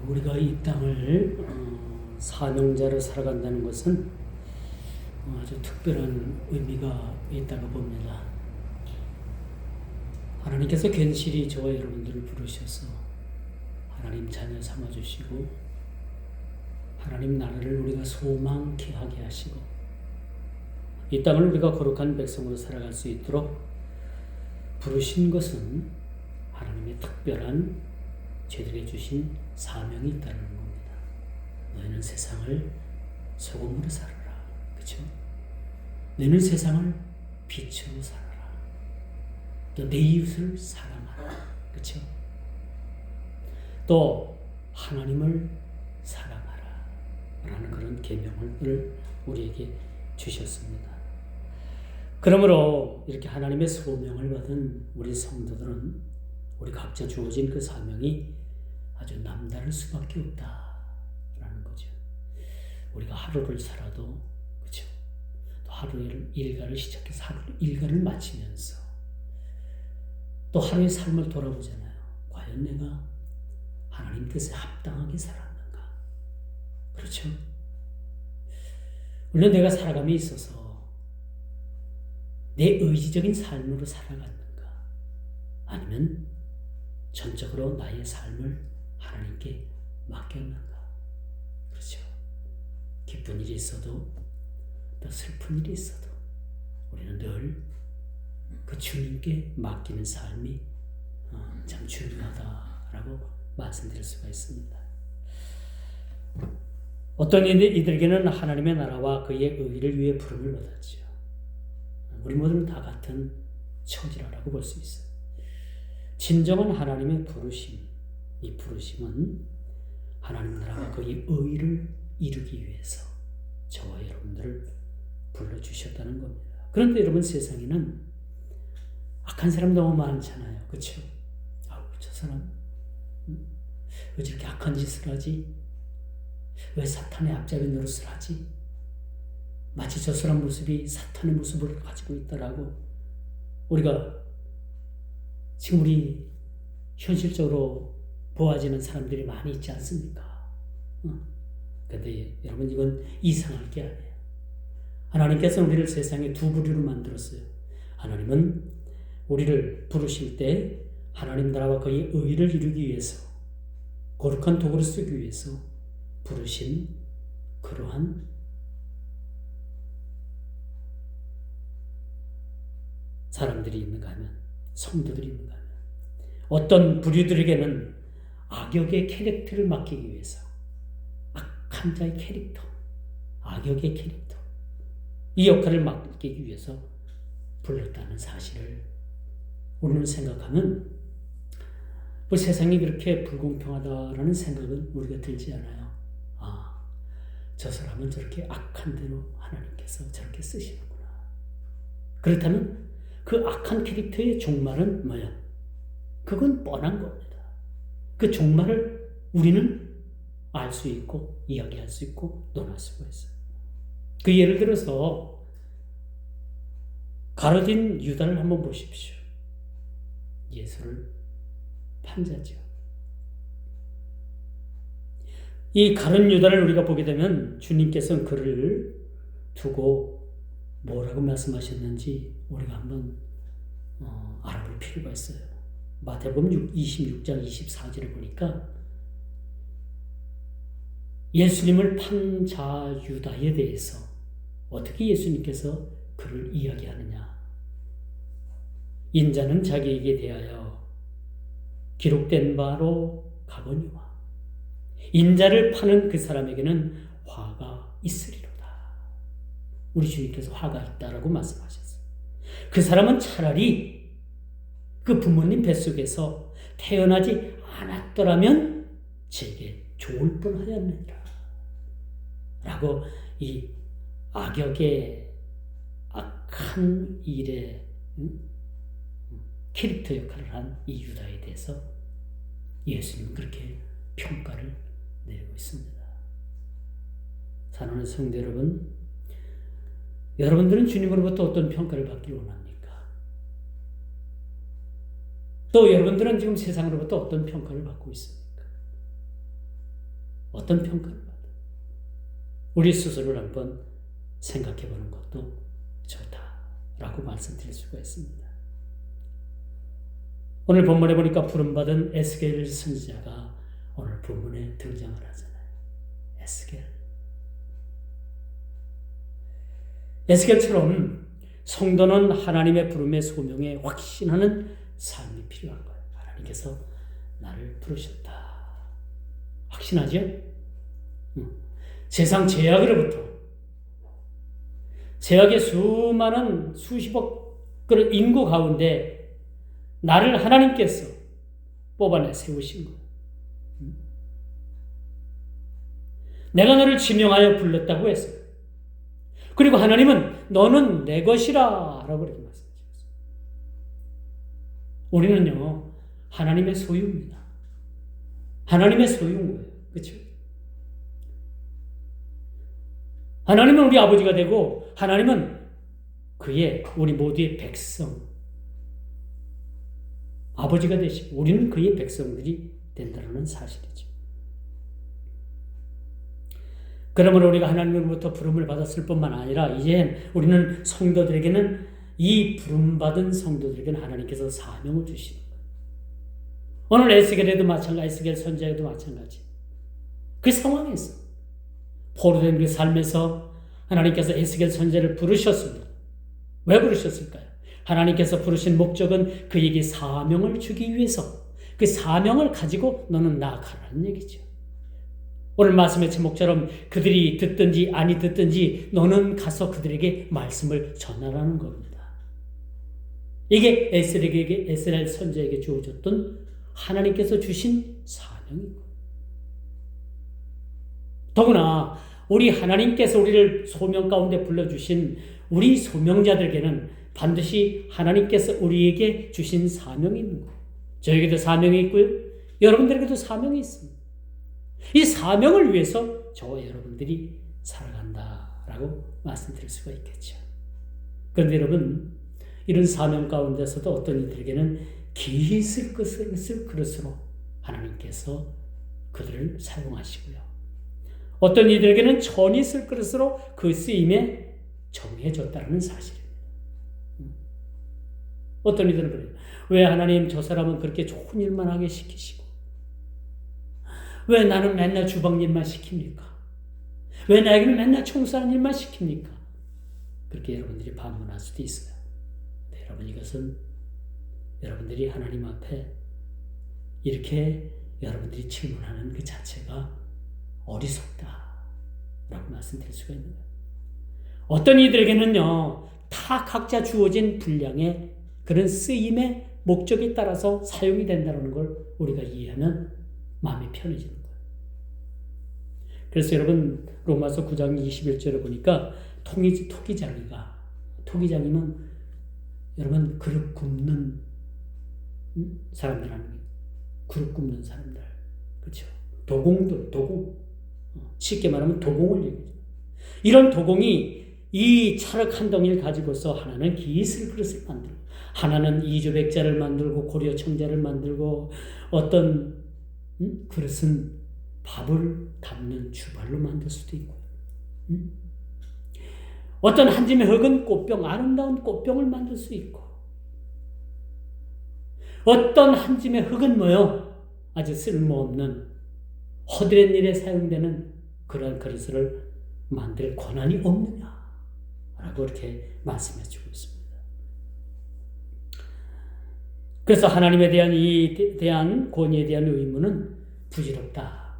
우리가 이 땅을 사명자로 살아간다는 것은 아주 특별한 의미가 있다고 봅니다. 하나님께서 괜시리 저와 여러분들을 부르셔서 하나님 자녀 삼아주시고 하나님 나라를 우리가 소망케 하게 하시고 이 땅을 우리가 거룩한 백성으로 살아갈 수 있도록 부르신 것은 하나님의 특별한 저희들에게 주신 사명이 있다는 겁니다. 너희는 세상을 소금으로 살아라. 그렇죠? 너희는 세상을 빛으로 살아라. 또 내 이웃을 사랑하라. 그렇죠? 또 하나님을 사랑하라. 라는 그런 계명을 우리에게 주셨습니다. 그러므로 이렇게 하나님의 소명을 받은 우리 성도들은 우리 각자 주어진 그 사명이 아주 남다를 수밖에 없다라는 거죠. 우리가 하루를 살아도 그렇죠. 또 하루의 일과를 시작해서 하루 일과를 마치면서 또 하루의 삶을 돌아보잖아요. 과연 내가 하나님 뜻에 합당하게 살았는가? 그렇죠. 물론 내가 살아감에 있어서 내 의지적인 삶으로 살아갔는가? 아니면 전적으로 나의 삶을 하나님께 맡겼는가? 그렇죠. 기쁜 일이 있어도 또 슬픈 일이 있어도 우리는 늘 그 주님께 맡기는 삶이 참 중요하다라고 말씀드릴 수가 있습니다. 어떤 이들에게는 하나님의 나라와 그의 의를 위해 부름을 받았죠. 우리 모두는 다 같은 처지라고 볼 수 있어요. 진정한 하나님의 부르심, 이 부르심은 하나님 나라와 그의 의를 이루기 위해서 저와 여러분들을 불러주셨다는 겁니다. 그런데 여러분 세상에는 악한 사람 너무 많잖아요. 그렇죠? 저 사람 왜 저렇게 악한 짓을 하지? 왜 사탄의 앞잡이 노릇을 하지? 마치 저 사람 모습이 사탄의 모습을 가지고 있다라고 우리가 지금 우리 현실적으로 보아지는 사람들이 많이 있지 않습니까? 그런데 여러분 이건 이상할 게 아니에요. 하나님께서는 우리를 세상에 두 부류로 만들었어요. 하나님은 우리를 부르실 때 하나님 나라와 그의 의를 이루기 위해서 거룩한 도구를 쓰기 위해서 부르신 그러한 사람들이 있는가 하면 성도들이 있는가 하면 어떤 부류들에게는 악역의 캐릭터를 맡기기 위해서 악한 자의 캐릭터, 악역의 캐릭터 이 역할을 맡기기 위해서 불렀다는 사실을 우리는 생각하면 세상이 그렇게 불공평하다라는 생각은 우리가 들지 않아요. 저 사람은 저렇게 악한 대로 하나님께서 저렇게 쓰시는구나. 그렇다면 그 악한 캐릭터의 종말은 뭐야? 그건 뻔한 겁니다. 그 종말을 우리는 알 수 있고 이야기할 수 있고 논할 수가 있어요. 그 예를 들어서 가룟 유다를 한번 보십시오. 예수를 판자죠. 이 가룟 유다를 우리가 보게 되면 주님께서는 그를 두고 뭐라고 말씀하셨는지 우리가 한번 알아볼 필요가 있어요. 마태복음 26장 24절을 보니까 예수님을 판 자 유다에 대해서 어떻게 예수님께서 그를 이야기하느냐. 인자는 자기에게 대하여 기록된 바로 가거니와 인자를 파는 그 사람에게는 화가 있으리로다. 우리 주님께서 화가 있다라고 말씀하셨어요. 그 사람은 차라리 그 부모님 뱃속에서 태어나지 않았더라면 제게 좋을 뻔하였느니라 라고 이 악역의 악한 일에 캐릭터 역할을 한 이 유다에 대해서 예수님은 그렇게 평가를 내리고 있습니다. 사랑하는 성도 여러분, 여러분들은 주님으로부터 어떤 평가를 받기를 원합니까? 또 여러분들은 지금 세상으로부터 어떤 평가를 받고 있습니까? 어떤 평가를 받아? 우리 스스로를 한번 생각해 보는 것도 좋다라고 말씀드릴 수가 있습니다. 오늘 본문에 보니까 부름받은 에스겔 선지자가 오늘 본문에 등장을 하잖아요. 에스겔처럼 성도는 하나님의 부름의 소명에 확신하는 삶이 필요한 거예요. 하나님께서 나를 부르셨다. 확신하죠? 세상 제약으로부터, 제약의 수많은 수십억 그런 인구 가운데 나를 하나님께서 뽑아내 세우신 거예요. 내가 너를 지명하여 불렀다고 했어요. 그리고 하나님은 너는 내 것이라 라고 그렇게 말씀하셨어요. 우리는요, 하나님의 소유입니다. 하나님의 소유인 거예요. 그렇죠? 하나님은 우리 아버지가 되고 하나님은 그의 우리 모두의 백성, 아버지가 되시고 우리는 그의 백성들이 된다는 사실이죠. 그러므로 우리가 하나님으로부터 부름을 받았을 뿐만 아니라 이제 우리는 성도들에게는 이 부름받은 성도들에게는 하나님께서 사명을 주시는 거예요. 오늘 에스겔에도 마찬가지, 에스겔 선지자에도 마찬가지. 그 상황에서 포로된 그 삶에서 하나님께서 에스겔 선지자를 부르셨습니다. 왜 부르셨을까요? 하나님께서 부르신 목적은 그에게 사명을 주기 위해서, 그 사명을 가지고 너는 나아가라는 얘기죠. 오늘 말씀의 제목처럼 그들이 듣든지 아니 듣든지 너는 가서 그들에게 말씀을 전하라는 겁니다. 이게 에스겔 선지자에게 주어졌던 하나님께서 주신 사명이고, 더구나 우리 하나님께서 우리를 소명 가운데 불러주신 우리 소명자들에게는 반드시 하나님께서 우리에게 주신 사명이 있는 거예요. 저에게도 사명이 있고요, 여러분들에게도 사명이 있습니다. 이 사명을 위해서 저와 여러분들이 살아간다라고 말씀드릴 수가 있겠죠. 그런데 여러분, 이런 사명 가운데서도 어떤 이들에게는 기이 쓸 그릇으로 하나님께서 그들을 사용하시고요, 어떤 이들에게는 천이 쓸 그릇으로 그 쓰임에 정해졌다는 사실입니다. 어떤 이들은 그래요. 왜 하나님 저 사람은 그렇게 좋은 일만 하게 시키시고 왜 나는 맨날 주방 일만 시킵니까? 왜 나에게는 맨날 청소하는 일만 시킵니까? 그렇게 여러분들이 반문할 수도 있어요. 네, 여러분, 이것은 여러분들이 하나님 앞에 이렇게 여러분들이 질문하는 그 자체가 어리석다라고 말씀드릴 수가 있는 거예요. 어떤 이들에게는요, 다 각자 주어진 분량의 그런 쓰임의 목적에 따라서 사용이 된다는 걸 우리가 이해하면 마음이 편해지는 거예요. 그래서 여러분, 로마서 9장 21절에 보니까 토기장이면 여러분 그릇 굽는 사람들 하는 거예요. 그릇 굽는 사람들, 그렇죠? 도공. 쉽게 말하면 도공을 얘기해요. 이런 도공이 이 찰흙 한 덩이를 가지고서 하나는 기이슬 그릇을 만들고, 하나는 이조백자를 만들고, 고려 청자를 만들고, 어떤 그릇은 밥을 담는 주발로 만들 수도 있고, 어떤 한 짐의 흙은 꽃병, 아름다운 꽃병을 만들 수 있고, 어떤 한 짐의 흙은 뭐요? 아주 쓸모없는 허드렛 일에 사용되는 그런 그릇을 만들 권한이 없느냐? 라고 이렇게 말씀해 주고 있습니다. 그래서 하나님에 대한 권위에 대한 의무는 부질없다.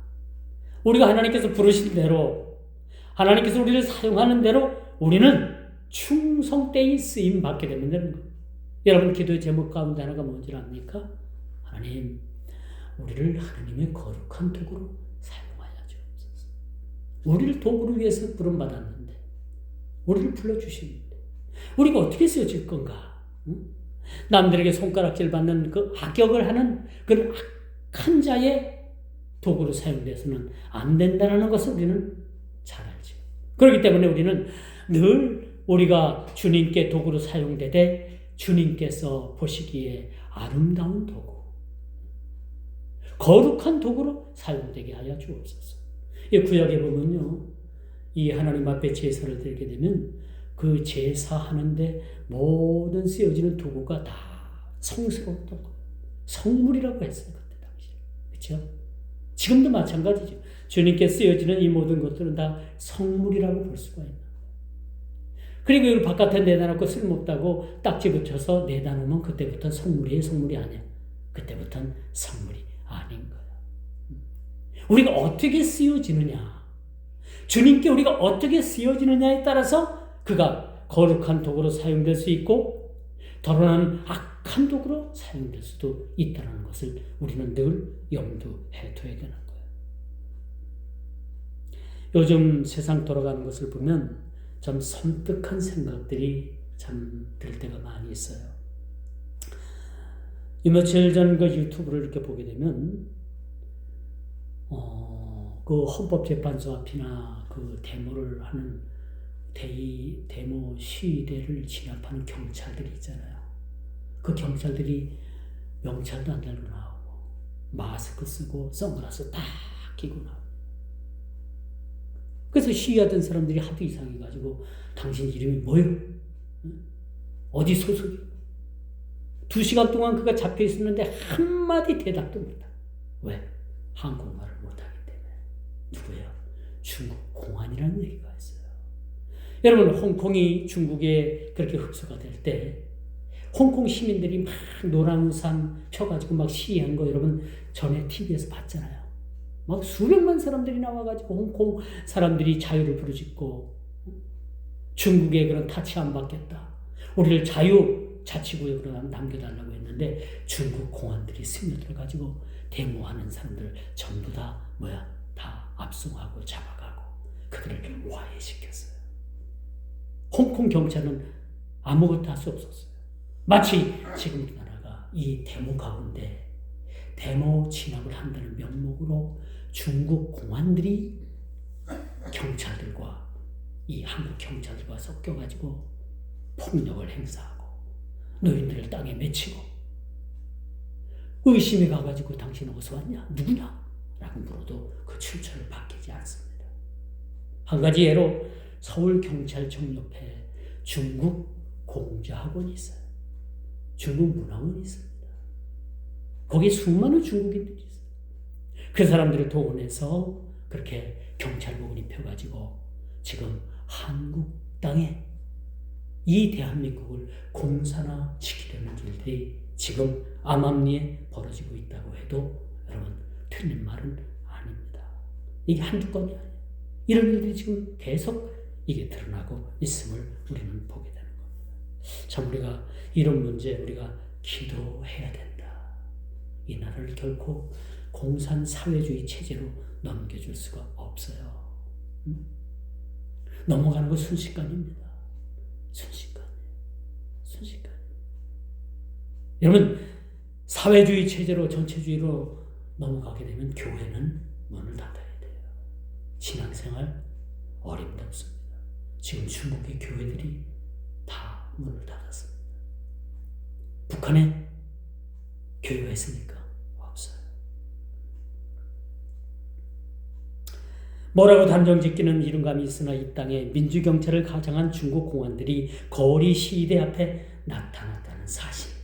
우리가 하나님께서 부르신 대로, 하나님께서 우리를 사용하는 대로 우리는 충성되이 쓰임 받게 되면 되는 거예요. 여러분, 기도의 제목 가운데 하나가 뭔지 압니까? 하나님, 우리를 하나님의 거룩한 도구로 사용하여 주옵소서. 우리를 도구로 위해서 부름받았는데, 우리를 불러주시는데 우리가 어떻게 쓰여질 건가? 남들에게 손가락질 받는 그 악역을 하는 그런 악한 자의 도구로 사용돼서는 안 된다는 것을 우리는 잘 알죠. 그렇기 때문에 우리는 늘 우리가 주님께 도구로 사용되되 주님께서 보시기에 아름다운 도구, 거룩한 도구로 사용되게 하여 주옵소서. 이 구약에 보면요, 이 하나님 앞에 제사를 드리게 되면 그 제사하는데 모든 쓰여지는 도구가 다 성스러웠던 거예요. 성물이라고 했어요, 그때 당시에. 그렇죠? 지금도 마찬가지죠. 주님께 쓰여지는 이 모든 것들은 다 성물이라고 볼 수가 있는 거예요. 그리고 이걸 바깥에 내다 놓고 쓸모없다고 딱지 붙여서 내다 놓으면 그때부터는 성물이 아니야. 그때부터는 성물이 아닌 거예요. 우리가 어떻게 쓰여지느냐, 주님께 우리가 어떻게 쓰여지느냐에 따라서 그가 거룩한 도구로 사용될 수 있고 더러운 악한 도구로 사용될 수도 있다는 것을 우리는 늘 염두해 둬야 되는 거예요. 요즘 세상 돌아가는 것을 보면 좀 섬뜩한 생각들이 참 들 때가 많이 있어요. 이 며칠 전 그 유튜브를 이렇게 보게 되면 그 헌법재판소 앞이나 그 데모를 하는 데모 시위대를 진압하는 경찰들이 있잖아요. 그 경찰들이 명찰도 안 달고 나오고 마스크 쓰고 선글라스 딱 끼고 나오고, 그래서 시위하던 사람들이 하도 이상해가지고 당신 이름이 뭐예요? 어디 소속이? 2시간 동안 그가 잡혀 있었는데 한마디 대답도 못하고. 왜? 한국말을 못하기 때문에. 누구예요? 중국 공안이라는 얘기가 있어요. 여러분, 홍콩이 중국에 그렇게 흡수가 될 때 홍콩 시민들이 막 노란 우산 펴가지고 막 시위한 거 여러분 전에 TV에서 봤잖아요. 막 수백만 사람들이 나와가지고 홍콩 사람들이 자유를 부르짖고 중국에 그런 타치 안 받겠다, 우리를 자치구역으로 남겨달라고 했는데 중국 공안들이 스며들어가지고 데모하는 사람들 전부 다 다 압송하고 잡아가고 그들을 와해시켰어요. 홍콩 경찰은 아무것도 할 수 없었어요. 마치 지금 우리나라가 이 데모 가운데 데모 진압을 한다는 명목으로 중국 공안들이 경찰들과 이 한국 경찰들과 섞여가지고 폭력을 행사하고 노인들을 땅에 맺히고 의심이 가가지고 당신 어디서 왔냐? 누구냐? 라고 물어도 그 출처를 밝히지 않습니다. 한 가지 예로 서울경찰청 옆에 중국 공자학원이 있어요. 중국 문화원이 있습니다. 거기 수많은 중국인들이 있어요. 그 사람들을 동원해서 그렇게 경찰복을 입혀가지고 지금 한국 땅에 이 대한민국을 공산화 시키려는 일들이 지금 암암리에 벌어지고 있다고 해도 여러분 틀린 말은 아닙니다. 이게 한두 건이 아니에요. 이런 일들이 지금 계속 이게 드러나고 있음을 우리는 보게 되는 겁니다. 참 우리가 이런 문제 우리가 기도해야 된다. 이 나라를 결코 공산사회주의 체제로 넘겨줄 수가 없어요. 넘어가는 건 순식간입니다. 순식간. 여러분, 사회주의 체제로 전체주의로 넘어가게 되면 교회는 문을 닫아야 돼요. 신앙생활 어림없습니다. 지금 중국의 교회들이 다 문을 닫았습니다. 북한에 교회가 있습니까? 없어요. 뭐라고 단정짓기는 이른감이 있으나 이 땅에 민주경찰을 가장한 중국 공안들이 거리 시위대 앞에 나타났다는 사실,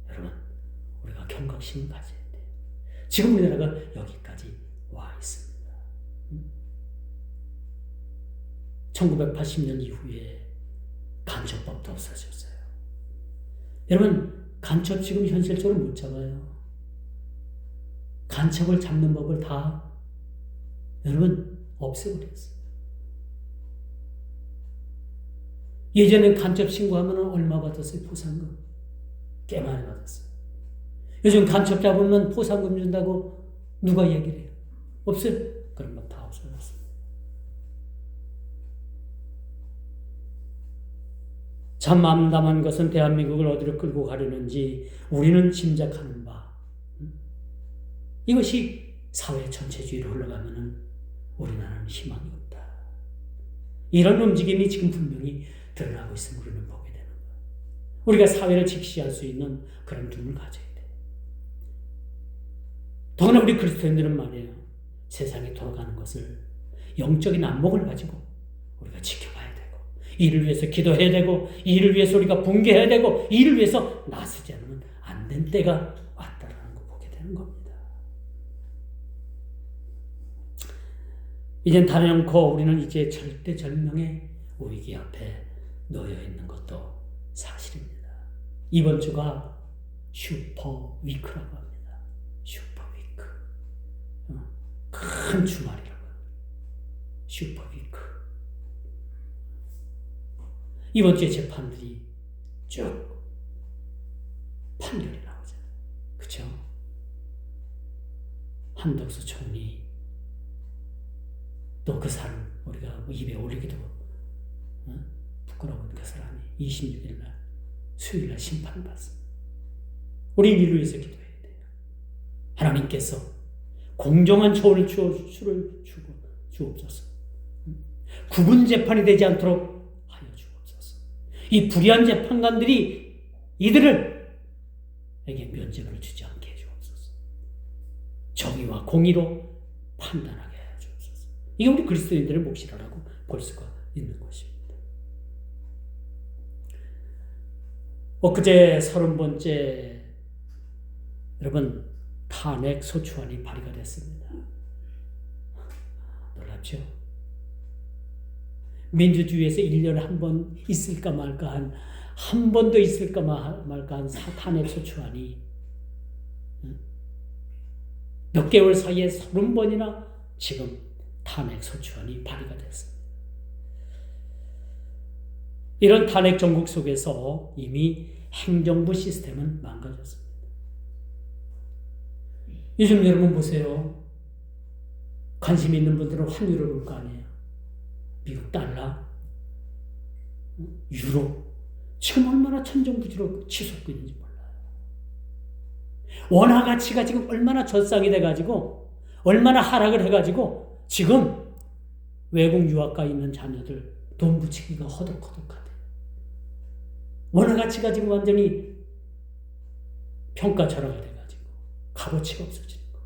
여러분 우리가 경각심을 가져야 돼요. 지금 우리나라가 여기까지 와 있습니다. 1980년 이후에 간첩법도 없어졌어요. 여러분 간첩 지금 현실적으로 못 잡아요. 간첩을 잡는 법을 다 여러분 없애버렸어요. 예전엔 간첩 신고하면 얼마 받았어요? 포상금 꽤 많이 받았어요. 요즘 간첩 잡으면 포상금 준다고 누가 얘기를 해요? 없어요. 그런 건 다 없어졌어요. 참 암담한 것은 대한민국을 어디로 끌고 가려는지 우리는 짐작하는 바, 이것이 사회 전체주의로 흘러가면은 우리나라는 희망이 없다. 이런 움직임이 지금 분명히 드러나고 있음을 우리는 보게 되는 거예요. 우리가 사회를 직시할 수 있는 그런 눈을 가져야 돼. 더구나 우리 그리스도인들은 말이에요. 세상이 돌아가는 것을 영적인 안목을 가지고 우리가 지켜봐야 되고, 이를 위해서 기도해야 되고, 이를 위해서 우리가 분개해야 되고, 이를 위해서 나서지 않으면 안 된 때가 왔다라는 거 보게 되는 겁니다. 이젠 다름않고 우리는 이제 절대절명의 위기 앞에 놓여 있는 것도 사실입니다. 이번 주가 슈퍼 위크라고 합니다. 슈퍼 위크. 큰 주말이라고 합니다. 슈퍼 위크. 이번 주에 재판들이 쭉 판결이 나오잖아요. 그렇죠? 한덕수 총리, 또 그 사람 우리가 입에 올리기도 부끄러운 그 사람이 26일 날 수요일 날 심판을 받습니다. 우리 이를 위해서 기도해야 돼요. 하나님께서 공정한 처우를 주옵소서. 구분 재판이 되지 않도록 하여 주옵소서. 이 불의한 재판관들이 이들에게 면죄부를 주지 않게 해 주옵소서. 정의와 공의로 판단하게 해 주옵소서. 이게 우리 그리스도인들의 몫이라고 볼 수가 있는 것입니다. 엊그제 30번째 여러분 탄핵 소추안이 발의가 됐습니다. 놀랍죠? 민주주의에서 1년에 한 번 있을까 말까 한 번도 있을까 말까 한 탄핵 소추안이 몇 개월 사이에 30번이나 지금 탄핵 소추안이 발의가 됐습니다. 이런 탄핵 정국 속에서 이미 행정부 시스템은 망가졌습니다. 요즘 여러분 보세요. 관심 있는 분들은 환율을 볼 거 아니에요. 미국 달러, 유로, 지금 얼마나 천정부지로 치솟고 있는지 몰라요. 원화 가치가 지금 얼마나 절상이 돼가지고, 얼마나 하락을 해가지고, 지금 외국 유학가 있는 자녀들 돈 붙이기가 허덕허덕하대. 원화 가치가 지금 완전히 평가절하가 돼가지고 값어치가 없어지는 거.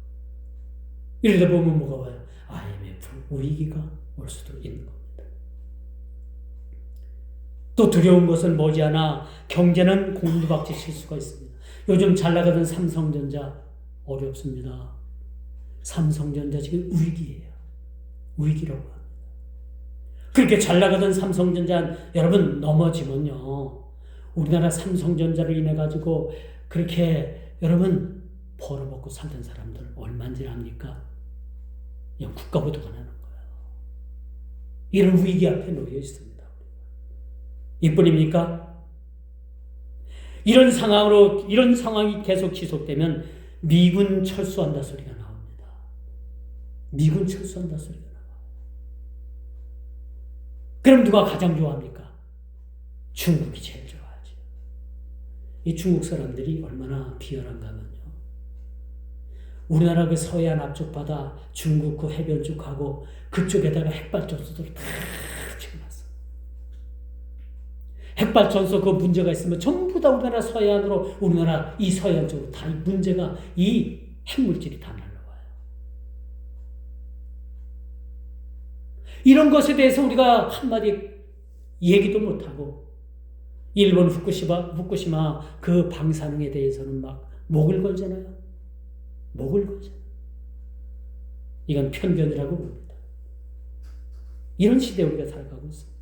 이러다 보면 뭐가 와요? IMF 위기가 올 수도 있는 겁니다. 또 두려운 것은 머지않아 경제는 곤두박질 칠 수가 있습니다. 요즘 잘 나가던 삼성전자 어렵습니다. 삼성전자 지금 위기예요. 위기라고 합니다. 그렇게 잘 나가던 삼성전자 여러분 넘어지면요. 우리나라 삼성전자로 인해 가지고 그렇게 여러분 벌어먹고 살던 사람들 얼마인지 압니까? 그냥 국가부도가 나는 거예요. 이런 위기 앞에 놓여 있습니다. 이뿐입니까? 이런 상황이 계속 지속되면 미군 철수한다 소리가 나옵니다. 미군 철수한다 소리가 나와요. 그럼 누가 가장 좋아합니까? 중국이 제일 좋아하죠. 이 중국 사람들이 얼마나 비열한가 하면요. 우리나라 그 서해안 앞쪽 바다 중국 그 해변 쪽하고 그쪽에다가 핵발전소들을 다 지어놨어. 핵발전소 그 문제가 있으면 전부 다 우리나라 서해안으로, 우리나라 이 서해안 쪽으로 다 이 문제가, 이 핵물질이 다 날라와요. 이런 것에 대해서 우리가 한마디 얘기도 못하고, 일본 후쿠시마 그 방사능에 대해서는 막 목을 걸잖아요. 목을 걸잖아요. 이건 편견이라고 봅니다. 이런 시대에 우리가 살아가고 있습니다.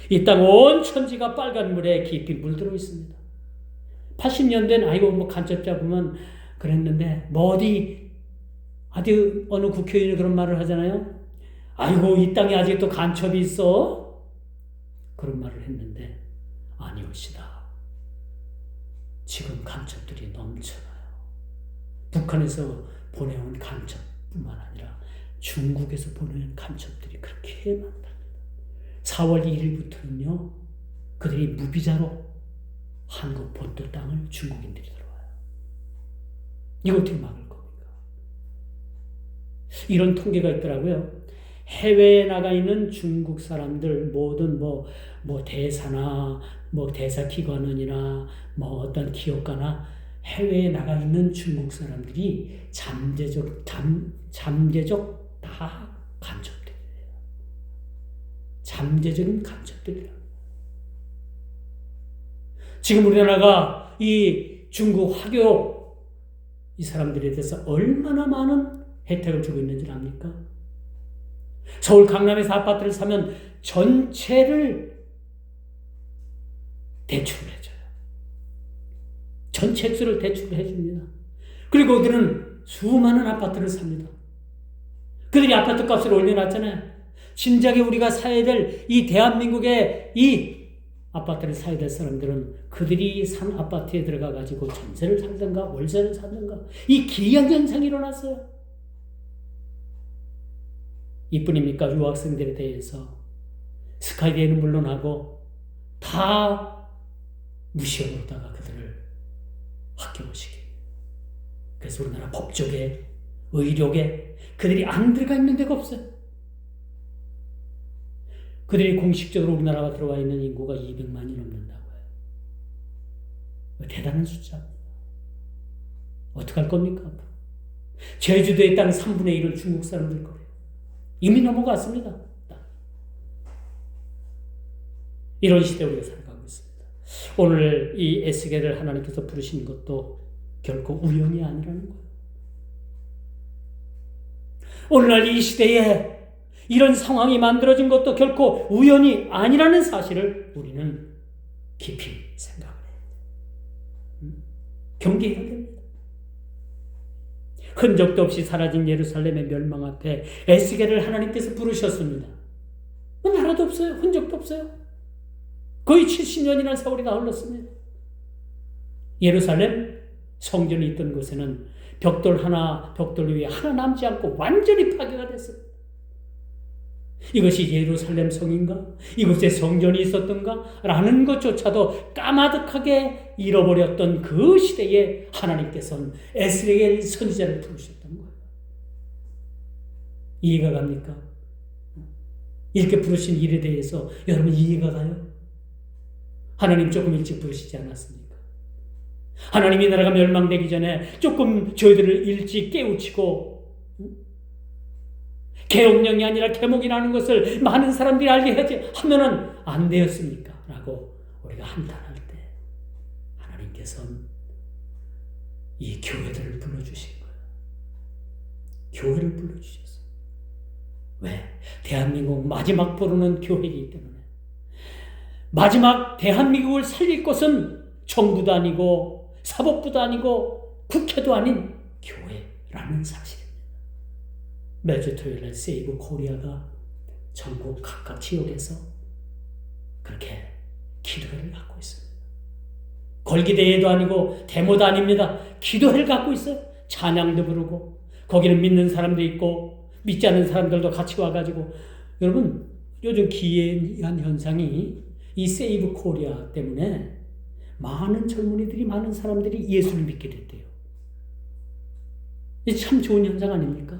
이 땅 온 천지가 빨간 물에 깊이 물들어 있습니다. 80년대는 아이고 뭐 간첩 잡으면 그랬는데, 뭐 어디 어느 국회의원이 그런 말을 하잖아요. 아이고 이 땅에 아직도 간첩이 있어? 그런 말을 했는데 아니옵시다. 지금 간첩들이 넘쳐나요. 북한에서 보내온 간첩뿐만 아니라 중국에서 보내온 간첩들이 그렇게 많다. 4월 1일부터는요, 그들이 무비자로 한국 본토 땅을 중국인들이 들어와요. 이거 어떻게 막을 겁니까? 이런 통계가 있더라고요. 해외에 나가 있는 중국 사람들, 모든 뭐 대사나 뭐 대사기관원이나 뭐 어떤 기업가나 해외에 나가 있는 중국 사람들이 잠재적 다 간첩들이에요. 잠재적인 간첩들이에요. 지금 우리나라가 이 중국 화교 이 사람들에 대해서 얼마나 많은 혜택을 주고 있는지 압니까? 서울 강남에서 아파트를 사면 전체를 대출을 해줘요. 전체 액수를 대출을 해줍니다. 그리고 그들은 수많은 아파트를 삽니다. 그들이 아파트 값을 올려놨잖아요. 진작에 우리가 사야 될 이 대한민국의 이 아파트를 사야 될 사람들은 그들이 산 아파트에 들어가 가지고 전세를 살든가 월세를 사든가 이 기이한 현상이 일어났어요. 이뿐입니까? 유학생들에 대해서 스카이데이는 물론하고 다 무시하다가 그들을 학교 오시게. 그래서 우리나라 법조계, 의료계 그들이 안 들어가 있는 데가 없어요. 그들이 공식적으로 우리나라가 들어와 있는 인구가 200만이 넘는다고 해요. 대단한 숫자입니다. 어떡할 겁니까? 제주도에 땅 3분의 1은 중국 사람들 거예요. 이미 넘어갔습니다. 이런 시대에 우리가 살아가고 있습니다. 오늘 이 에스겔을 하나님께서 부르신 것도 결코 우연이 아니라는 거예요. 오늘날 이 시대에 이런 상황이 만들어진 것도 결코 우연이 아니라는 사실을 우리는 깊이 생각을 해야 돼요. 경계해야 됩니다. 흔적도 없이 사라진 예루살렘의 멸망 앞에 에스겔을 하나님께서 부르셨습니다. 나라도 없어요. 흔적도 없어요. 거의 70년이나 세월이 다 흘렀습니다. 예루살렘 성전이 있던 곳에는 벽돌 위에 하나 남지 않고 완전히 파괴가 됐어요. 이것이 예루살렘 성인가? 이곳에 성전이 있었던가? 라는 것조차도 까마득하게 잃어버렸던 그 시대에 하나님께서는 에스겔 선지자를 부르셨던 거예요. 이해가 갑니까? 이렇게 부르신 일에 대해서 여러분 이해가 가요? 하나님 조금 일찍 부르시지 않았습니까? 하나님이 나라가 멸망되기 전에 조금 저희들을 일찍 깨우치고 계엄령이 아니라 계몽이라는 것을 많은 사람들이 알게 하면은 안 되었습니까? 라고 우리가 한탄할 때 하나님께서는 이 교회들을 불러주신 거예요. 교회를 불러주셨어요. 왜? 대한민국 마지막 보루는 교회이기 때문에. 마지막 대한민국을 살릴 것은 정부도 아니고 사법부도 아니고 국회도 아닌 교회라는 사실입니다. 매주 토요일에 세이브 코리아가 전국 각각 지역에서 그렇게 기도회를 갖고 있습니다. 걸기대회도 아니고 데모도 아닙니다. 기도회를 갖고 있어요. 찬양도 부르고 거기는 믿는 사람도 있고 믿지 않는 사람들도 같이 와가지고 여러분 요즘 기이한 현상이 이 세이브 코리아 때문에 많은 젊은이들이 많은 사람들이 예수를 믿게 됐대요. 이게 참 좋은 현상 아닙니까?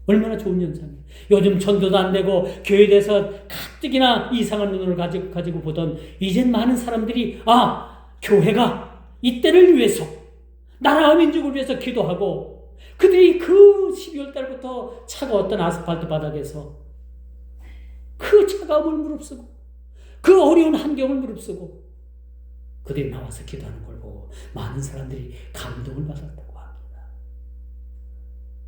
얼마나 좋은 현상이에요. 요즘 전도도 안 되고 교회에 대해서 가뜩이나 이상한 눈을 가지고 보던 이젠 많은 사람들이 교회가 이때를 위해서 나라와 민족을 위해서 기도하고 그들이 그 12월 달부터 차가웠던 아스팔트 바닥에서 그 차가움을 무릅쓰고 그 어려운 환경을 무릅쓰고 그들이 나와서 기도하는 걸 보고 많은 사람들이 감동을 받았다고 합니다.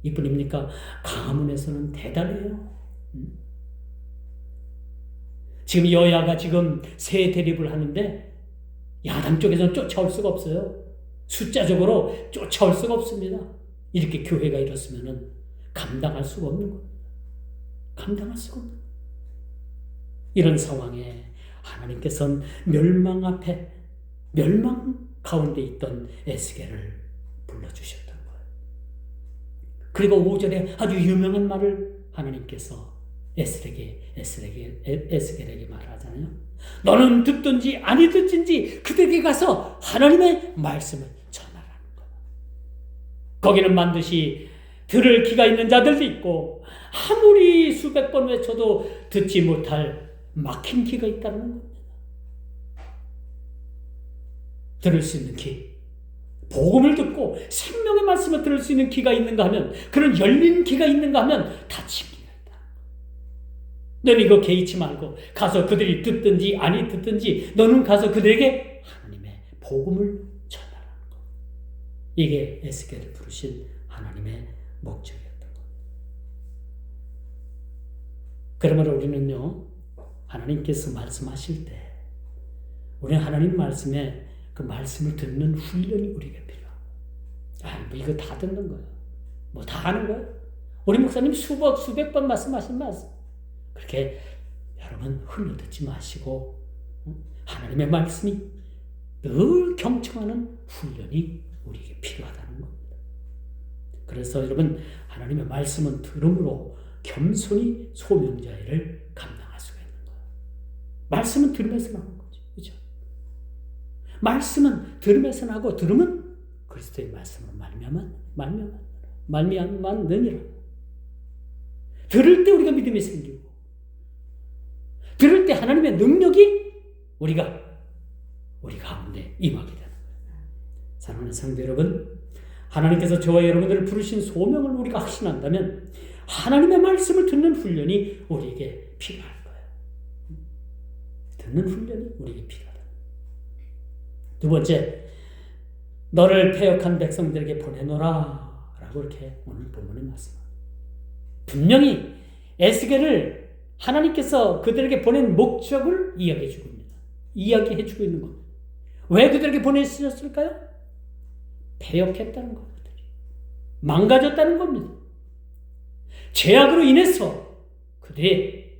이뿐입니까? 강화문에서는 대단해요. 지금 여야가 지금 새 대립을 하는데 야당 쪽에서는 쫓아올 수가 없어요. 숫자적으로 쫓아올 수가 없습니다. 이렇게 교회가 이렇으면 감당할 수가 없는 겁니다. 감당할 수가 없는 겁니다. 이런 상황에 하나님께서는 멸망 가운데 있던 에스겔을 불러주셨던 거예요. 그리고 5절에 아주 유명한 말을 하나님께서 에스겔에게 말하잖아요. 너는 듣든지 아니 듣든지 그들에게 가서 하나님의 말씀을 전하라는 거예요. 거기는 반드시 들을 귀가 있는 자들도 있고 아무리 수백 번 외쳐도 듣지 못할 막힌 귀가 있다는 겁니다. 들을 수 있는 귀, 복음을 듣고 생명의 말씀을 들을 수 있는 귀가 있는가 하면, 그런 열린 귀가 있는가 하면 닫힌 귀가 있다. 너는 이거 개의치 말고 가서 그들이 듣든지 아니 듣든지 너는 가서 그들에게 하나님의 복음을 전하라는 것. 이게 에스겔을 부르신 하나님의 목적이었던 것. 그러므로 우리는요, 하나님께서 말씀하실 때 우리는 하나님 말씀에 그 말씀을 듣는 훈련이 우리에게 필요합니다. 뭐 이거 다 듣는 거야. 뭐 다 하는 거야. 우리 목사님 수백 번 말씀하신 말씀. 그렇게 여러분 흘려듣지 마시고 하나님의 말씀이 늘 경청하는 훈련이 우리에게 필요하다는 겁니다. 그래서 여러분 하나님의 말씀은 들음으로 겸손히 소명자의 일을 감당할 수가 있는 거예요. 말씀은 들으면서 나오는 거죠. 그렇죠? 말씀은 들으면서 나고 들으면 그리스도의 말씀으로 말미암느니라. 들을 때 우리가 믿음이 생기고 들을 때 하나님의 능력이 우리 가운데 임하게 되는 거예요. 사랑하는 성도 여러분, 하나님께서 저와 여러분들을 부르신 소명을 우리가 확신한다면 하나님의 말씀을 듣는 훈련이 우리에게 필요할 거예요. 듣는 훈련이 우리에게 필요하다. 두 번째, 너를 패역한 백성들에게 보내노라 라고 이렇게 오늘 본문에 말씀합니다. 분명히 에스겔을 하나님께서 그들에게 보낸 목적을 이야기해주고 있는 겁니다. 왜 그들에게 보내셨을까요? 패역했다는 것, 망가졌다는 겁니다. 죄악으로 인해서 그들의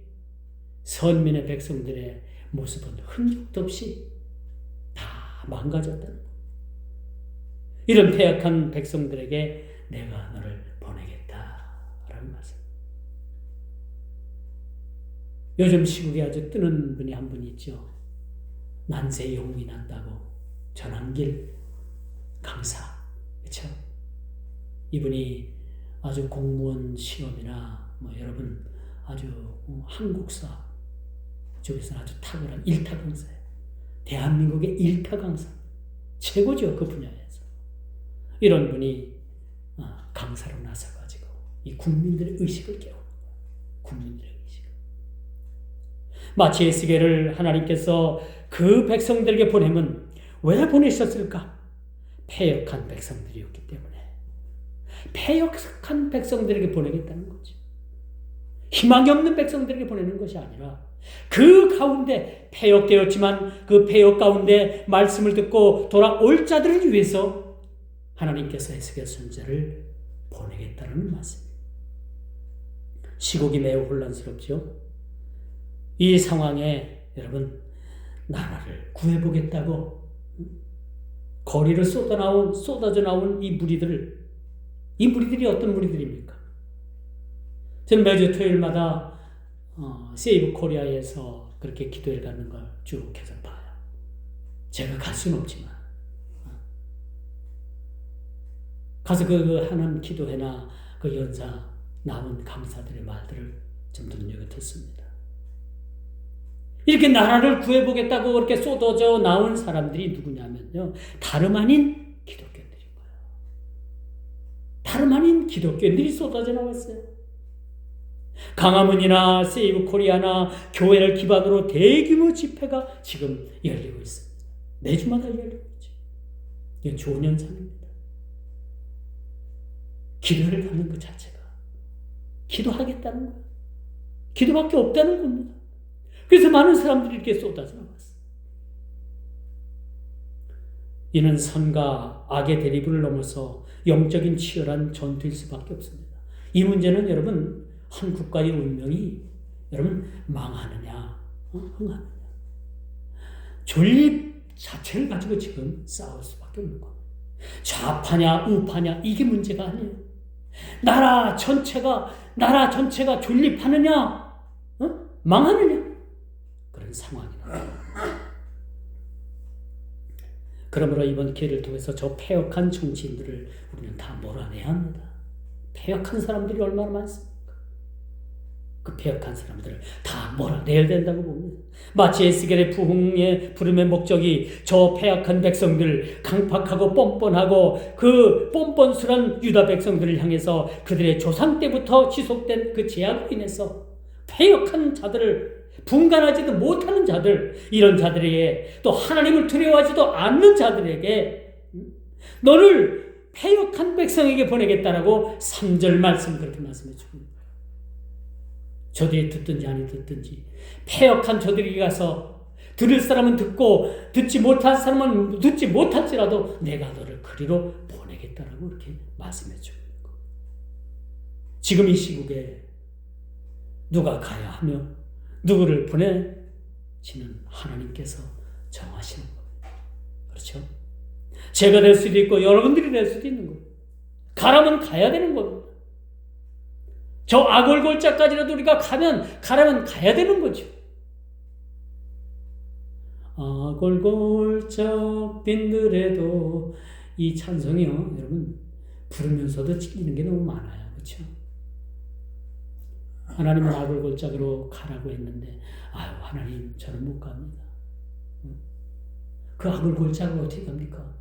선민의 백성들의 모습은 흔적도 없이 다 망가졌다는 것. 이런 패역한 백성들에게 내가 너를 보내겠다라는 말씀. 요즘 시국에 아주 뜨는 분이 한 분 있죠. 난세 영웅이 난다고 전한길 강사. 그렇죠? 이분이 아주 공무원 시험이나 여러분 아주 한국사 쪽에서는 아주 탁월한 일타 강사예요. 대한민국의 일타 강사. 최고죠. 그 분야에서. 이런 분이 강사로 나서가지고 이 국민들의 의식을 깨우는 거예요. 국민들의 의식. 마치 에스겔을 하나님께서 그 백성들에게 보내면 왜 보내셨을까? 패역한 백성들이었기 때문에. 패역한 백성들에게 보내겠다는 거죠. 희망이 없는 백성들에게 보내는 것이 아니라 그 가운데 패역되었지만 그 패역 가운데 말씀을 듣고 돌아올 자들을 위해서 하나님께서 에스겔 선지자를 보내겠다는 말씀입니다. 시국이 매우 혼란스럽죠. 이 상황에 여러분 나라를 구해보겠다고 거리를 쏟아져 나온 이 무리들이 어떤 무리들입니까? 저는 매주 토요일마다 세이브 코리아에서 그렇게 기도회 가는 걸 쭉 해서 봐요. 제가 갈 수는 없지만 가서 그 하는 기도회나 그 연사 남은 강사들의 말들을 좀 눈여겨 듣습니다. 이렇게 나라를 구해보겠다고 그렇게 쏟아져 나온 사람들이 누구냐면요, 다름 아닌 기독교인들인 거예요. 다름 아닌 기독교인들이 쏟아져 나왔어요. 강화문이나 세이브 코리아나 교회를 기반으로 대규모 집회가 지금 열리고 있습니다. 매주마다 열리고 있죠. 이건 좋은 현상입니다. 기도를 받는 것 자체가 기도하겠다는 거예요. 기도밖에 없다는 겁니다. 그래서 많은 사람들이 이렇게 쏟아져 나왔어요. 이는 선과 악의 대립을 넘어서 영적인 치열한 전투일 수밖에 없습니다. 이 문제는 여러분 한 국가의 운명이 여러분 망하느냐 흥하느냐 존립 자체를 가지고 지금 싸울 수밖에 없는 겁니다. 좌파냐 우파냐 이게 문제가 아니에요. 나라 전체가 존립하느냐 망하느냐 그런 상황이다. 그러므로 이번 기회를 통해서 저 패역한 정치인들을 우리는 다 몰아내야 합니다. 패역한 사람들이 얼마나 많습니까? 그 패역한 사람들을 다 몰아내야 된다고 봅니다. 마치 에스겔의 부흥의 부름의 목적이 저 패역한 백성들, 강팍하고 뻔뻔하고 그 뻔뻔술한 유다 백성들을 향해서 그들의 조상 때부터 지속된 그 죄악으로 인해서 패역한 자들을, 분간하지도 못하는 자들, 이런 자들에게, 또 하나님을 두려워하지도 않는 자들에게 너를 패역한 백성에게 보내겠다라고 3절 말씀 그렇게 말씀해 줍니다. 저들이 듣든지 아니 듣든지 패역한 저들에게 가서 들을 사람은 듣고 듣지 못할 사람은 듣지 못할지라도 내가 너를 그리로 보내겠다라고 이렇게 말씀해 주는 거. 지금 이 시국에 누가 가야 하며 누구를 보내지는 하나님께서 정하시는 겁니다. 그렇죠? 제가 될 수도 있고 여러분들이 될 수도 있는 거예요. 가라면 가야 되는 겁니다. 저 아골골짜까지라도 우리가 가라면 가야 되는 거죠. 아골골짜 빈들에도 이 찬송이요, 여러분 부르면서도 찔리는 게 너무 많아요. 그렇죠? 하나님은 아골골짜기로 가라고 했는데 아유 하나님 저는 못 갑니다. 그 아골골짜기로 어떻게 갑니까?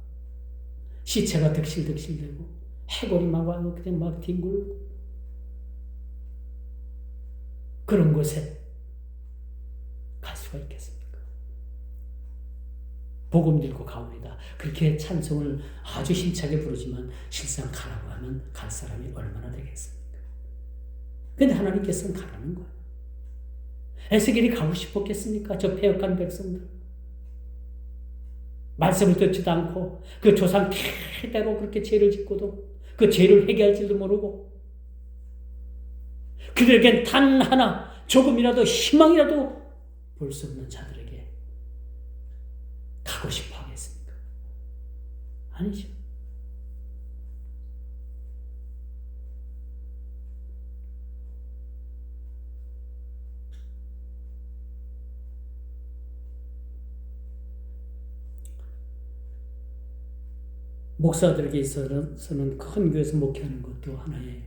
시체가 득실득실되고 해골이 막 와서 그냥 막 뒹굴고 그런 곳에 갈 수가 있겠습니까? 복음 들고 가옵니다. 그렇게 찬송을 아주 힘차게 부르지만 실상 가라고 하면 갈 사람이 얼마나 되겠습니까? 근데 하나님께서는 가라는 거예요. 에스겔이 가고 싶었겠습니까? 저 패역한 백성들. 말씀을 듣지도 않고 그 조상 대로 그렇게 죄를 짓고도 그 죄를 회개할 줄도 모르고 그들에겐 단 하나 조금이라도 희망이라도 볼 수 없는 자들에게 가고 싶어 하겠습니까? 아니죠. 목사들에게 있어서는 큰 교회에서 목회하는 것도 하나의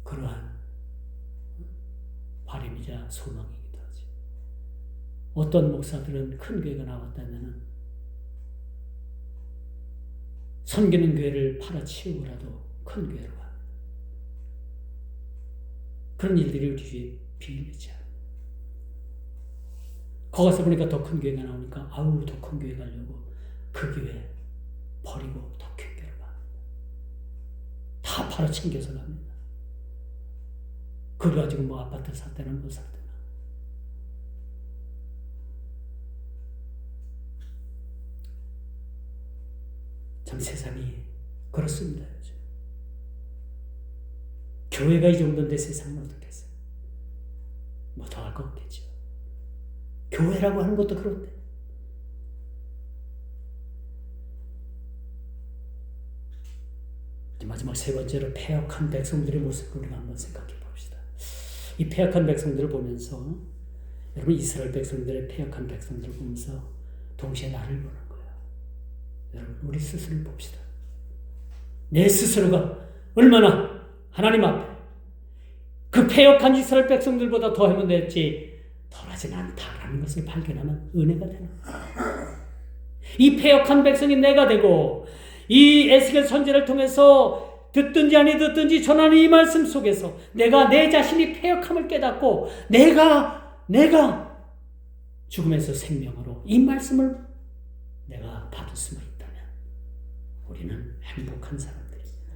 그러한 바람이자 소망이기도 하죠. 어떤 목사들은 큰 교회가 나왔다면 섬기는 교회를 팔아치우고라도 큰 교회로 갑니다. 그런 일들이 우리 주위에 비일비재합니다. 거기서 보니까 더 큰 교회가 나오니까 아우 더 큰 교회 가려고 그 교회 버리고 더 큰 교회로 갑니다. 다 팔아챙겨서 갑니다. 그걸 가지고 뭐 아파트 샀다나 뭐 샀다나. 참 세상이 그렇습니다. 요즘. 교회가 이 정도인데 세상은 어떻겠어요? 뭐 더 할 거 없겠죠. 교회라고 하는 것도 그런데. 마지막 세 번째로 패역한 백성들의 모습을 우리가 한번 생각해 봅시다. 이 패역한 백성들을 보면서 여러분 이스라엘 백성들의 패역한 백성들을 보면서 동시에 나를 보는 거예요. 여러분 우리 스스로를 봅시다. 내 스스로가 얼마나 하나님 앞에 그 패역한 이스라엘 백성들보다 더하면 됐지 덜하진 않다라는 것을 발견하면 은혜가 되는 거예요. 이 패역한 백성이 내가 되고 이 에스겔 선지를 통해서 듣든지 아니 듣든지 전하는 이 말씀 속에서 내가 내 자신이 패역함을 깨닫고 내가 죽음에서 생명으로 이 말씀을 내가 받을 수만 있다면 우리는 행복한 사람들입니다.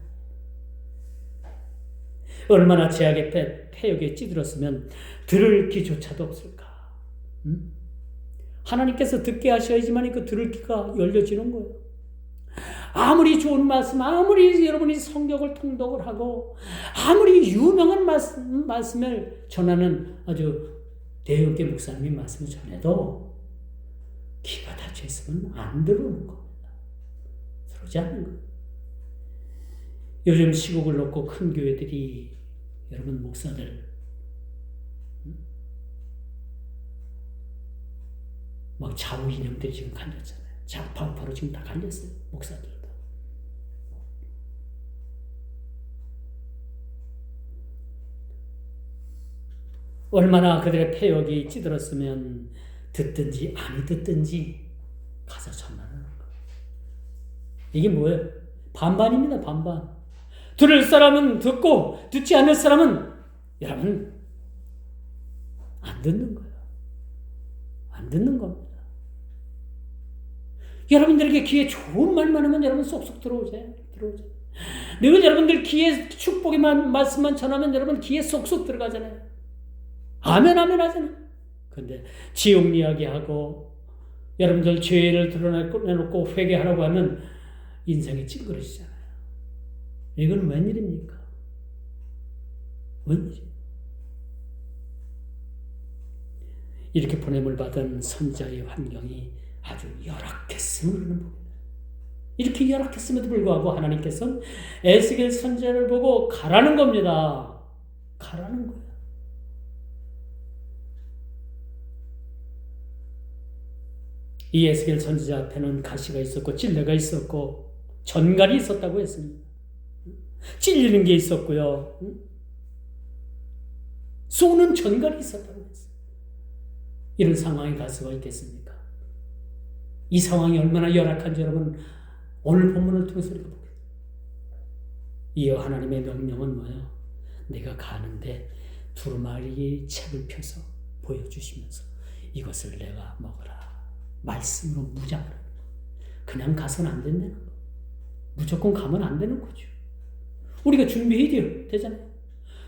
얼마나 죄악의 패역에 찌들었으면 들을 귀조차도 없을까? 하나님께서 듣게 하셔야지만 그 들을 귀가 열려지는 거예요. 아무리 좋은 말씀, 아무리 여러분이 성경을 통독을 하고 아무리 유명한 말씀을 전하는 아주 대형계 목사님이 말씀을 전해도 귀가 닫혀 있으면 안 들어오는 겁니다. 들어오지 않는 거예요. 요즘 시국을 놓고 큰 교회들이 여러분 목사들 막 좌우 이념들이 지금 갈렸잖아요. 좌파우파로 지금 다 갈렸어요. 목사들도. 얼마나 그들의 폐역이 찌들었으면 듣든지 아니 듣든지 가서 전하는 거예요. 이게 뭐예요? 반반입니다. 반반. 들을 사람은 듣고 듣지 않을 사람은 여러분 안 듣는 거예요. 안 듣는 겁니다. 여러분들에게 귀에 좋은 말만 하면 여러분 쏙쏙 들어오세요. 늘 여러분들 귀에 축복의 말씀만 전하면 여러분 귀에 쏙쏙 들어가잖아요. 아멘 아멘 하잖아요. 근데 지옥 이야기하고 여러분들 죄를 드러내놓고 회개하라고 하면 인생이 찡그러지잖아요. 이건 웬일입니까? 웬일이에요? 이렇게 보냄을 받은 선자의 환경이 아주 열악했음을 우리는 봅니다. 이렇게 열악했음에도 불구하고 하나님께서는 에스겔 선자를 보고 가라는 겁니다. 가라는 거예요. 이 에스겔 선지자 앞에는 가시가 있었고 찔레가 있었고 전갈이 있었다고 했습니다. 찔리는 게 있었고요. 쏘는 전갈이 있었다고 했어요. 이런 상황에 갈 수가 있겠습니까? 이 상황이 얼마나 열악한지 여러분 오늘 본문을 통해서 우리가 보겠습니다. 이어 하나님의 명령은 뭐예요? 내가 가는데 두루마리의 책을 펴서 보여주시면서 이것을 내가 먹어라. 말씀으로 무장하라. 그냥 가서는 안 된다는 거. 무조건 가면 안 되는 거죠. 우리가 준비해야 되잖아요.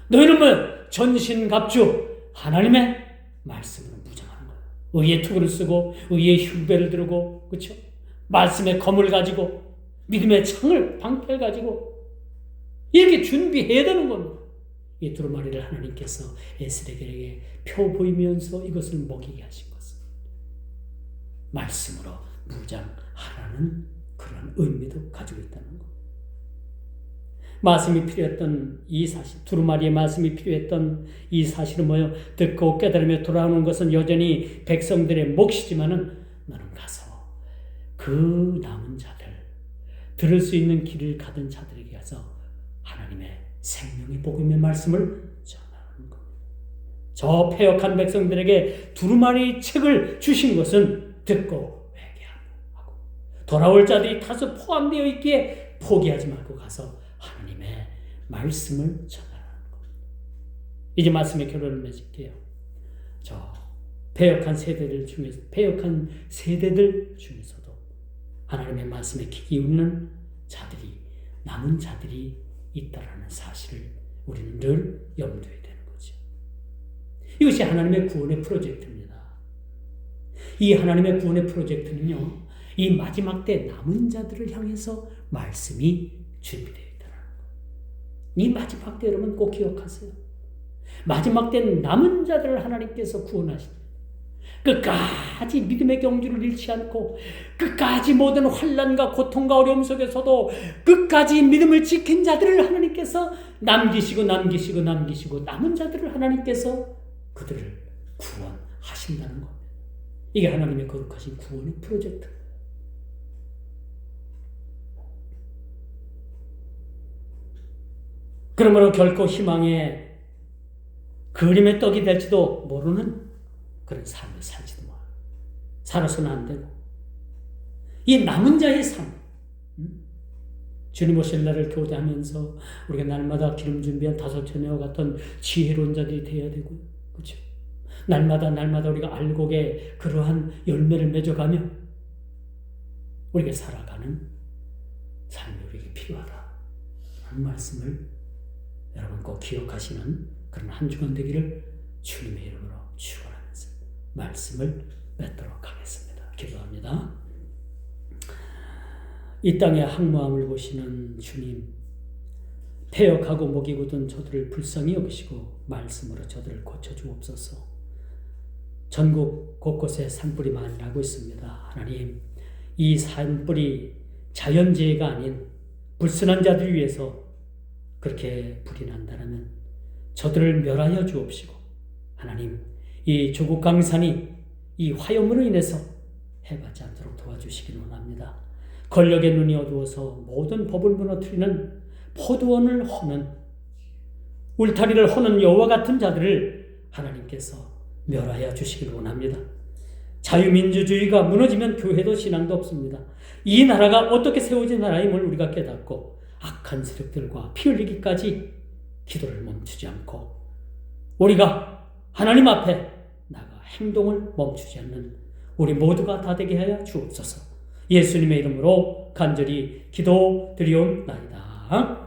너희는 뭐 전신갑주 하나님의 말씀으로 무장하는 거예요. 의의 투구를 쓰고 의의 흉배를 들고 그렇죠? 말씀의 검을 가지고 믿음의 창을 방패를 가지고 이렇게 준비해야 되는 겁니다. 이 두루마리를 하나님께서 에스겔에게 펴 보이면서 이것을 먹이게 하신 것은 말씀으로 무장하라는 그런 의미도 가지고 있다는 겁니다. 말씀이 필요했던 이 사실, 두루마리의 말씀이 필요했던 이 사실은 뭐예요? 듣고 깨달으며 돌아오는 것은 여전히 백성들의 몫이지만은 너는 가서 그 남은 자들, 들을 수 있는 길을 가던 자들에게 가서 하나님의 생명의 복음의 말씀을 전하는 겁니다. 저 패역한 백성들에게 두루마리 책을 주신 것은 듣고 회개하고 돌아올 자들이 다소 포함되어 있기에 포기하지 말고 가서 하나님의 말씀을 전하라는 겁니다. 이제 말씀의 결론을 맺을게요. 저 패역한 세대들 중에서도 하나님의 말씀에 귀 기울이는 자들이 남은 자들이 있다라는 사실을 우리는 늘 염두에 두는 거죠. 이것이 하나님의 구원의 프로젝트입니다. 이 하나님의 구원의 프로젝트는요, 이 마지막 때 남은 자들을 향해서 말씀이 준비되어 있다는 거. 이 마지막 때 여러분 꼭 기억하세요. 마지막 때는 남은 자들을 하나님께서 구원하십니다. 끝까지 믿음의 경주를 잃지 않고 끝까지 모든 환난과 고통과 어려움 속에서도 끝까지 믿음을 지킨 자들을 하나님께서 남기시고 남은 자들을 하나님께서 그들을 구원하신다는 겁니다. 이게 하나님의 거룩하신 구원의 프로젝트. 그러므로 결코 희망의 그림의 떡이 될지도 모르는 그런 삶을 살지도 마. 살아서는 안 되고. 이 남은 자의 삶. 주님 오실 날을 교대하면서 우리가 날마다 기름 준비한 5처녀와 같은 지혜로운 자들이 되어야 되고요. 그렇죠? 날마다 우리가 알곡의 그러한 열매를 맺어가며 우리가 살아가는 삶이 우리에게 필요하다. 하는 말씀을 여러분 꼭 기억하시는 그런 한 주간 되기를 주님의 이름으로 축원하면서 말씀을 맺도록 하겠습니다. 기도합니다. 이 땅의 항모함을 보시는 주님, 패역하고 목이 굳은 저들을 불쌍히 여기시고 말씀으로 저들을 고쳐주옵소서. 전국 곳곳에 산불이 많이 나고 있습니다. 하나님, 이 산불이 자연재해가 아닌 불순한 자들 위해서 그렇게 불이 난다면 저들을 멸하여 주옵시고, 하나님, 이 조국 강산이 이 화염으로 인해서 해받지 않도록 도와주시기를 원합니다. 권력의 눈이 어두워서 모든 법을 무너뜨리는 포도원을 허는 울타리를 허는 여호와 같은 자들을 하나님께서 멸하여 주시길 원합니다. 자유민주주의가 무너지면 교회도 신앙도 없습니다. 이 나라가 어떻게 세워진 나라임을 우리가 깨닫고 악한 세력들과 피 흘리기까지 기도를 멈추지 않고 우리가 하나님 앞에 나가 행동을 멈추지 않는 우리 모두가 다 되게 하여 주옵소서. 예수님의 이름으로 간절히 기도드리옵나이다.